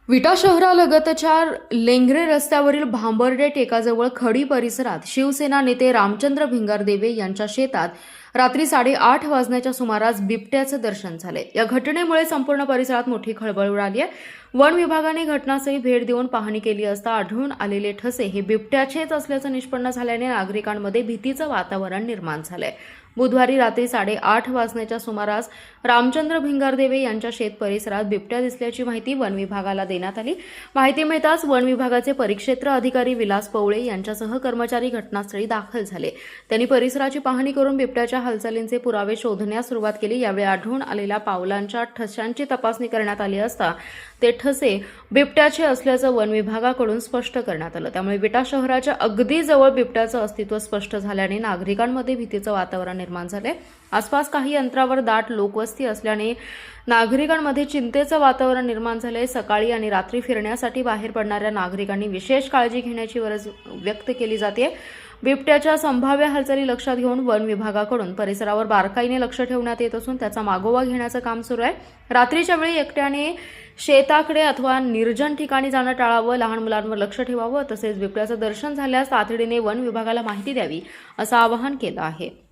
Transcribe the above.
विटा शहरालगतच्या लेंगरे रस्त्यावरील भांबर्डे टेकाजवळ खडी परिसरात शिवसेना नेते रामचंद्र भिंगारदेवे यांच्या शेतात रात्री 8:30 वाजण्याच्या सुमारास बिबट्याचं दर्शन झाले। या घटनेमुळे संपूर्ण परिसरात मोठी खळबळ उडाली आहे। वन विभागाने घटनास्थळी भेट देऊन पाहणी केली असता आढळून आलेले ठसे हे बिबट्याचेच असल्याचं निष्पन्न झाल्याने नागरिकांमध्ये भीतीचं वातावरण निर्माण झालंय। बुधवारी रात्री 8:30 वाजण्याच्या सुमारास रामचंद्र भिंगारदेवे यांच्या शेत परिसरात बिबट्या दिसल्याची माहिती वन विभागाला देण्यात आली। माहिती मिळताच वन विभागाचे परिक्षेत्र अधिकारी विलास पवळे यांच्यासह कर्मचारी घटनास्थळी दाखल झाले। त्यांनी परिसराची पाहणी करून बिबट्याच्या हालचालींचे पुरावे शोधण्यास सुरुवात केली। यावेळी आढळून आलेल्या पावलांच्या ठशांची तपासणी करण्यात आली असता ते ठसे बिबट्याचे असल्याचं वन विभागाकडून स्पष्ट करण्यात आलं। त्यामुळे विटा शहराच्या अगदी जवळ बिबट्याचं अस्तित्व स्पष्ट झाल्याने नागरिकांमध्ये भीतीचं वातावरण निर्माण झाले। आसपास काही अंतरावर दाट लोकवस्ती असल्याने नागरिकांमध्ये चिंतेचं वातावरण निर्माण झाले। सकाळी आणि रात्री फिरण्यासाठी बाहेर पडणाऱ्या नागरिकांनी विशेष काळजी घेण्याची गरज व्यक्त केली जाते। बिबट्याच्या संभाव्य हालचाली लक्षात घेऊन वन विभागाकडून परिसरावर बारकाईने लक्ष ठेवण्यात येत असून त्याचा मागोवा घेण्याचं काम सुरू आहे। रात्रीच्या वेळी एकट्याने शेताकडे अथवा निर्जन ठिकाणी जाणं टाळावं, लहान मुलांवर लक्ष ठेवावं, तसेच बिबट्याचं दर्शन झाल्यास तातडीने वन विभागाला माहिती द्यावी असं आवाहन केलं आहे।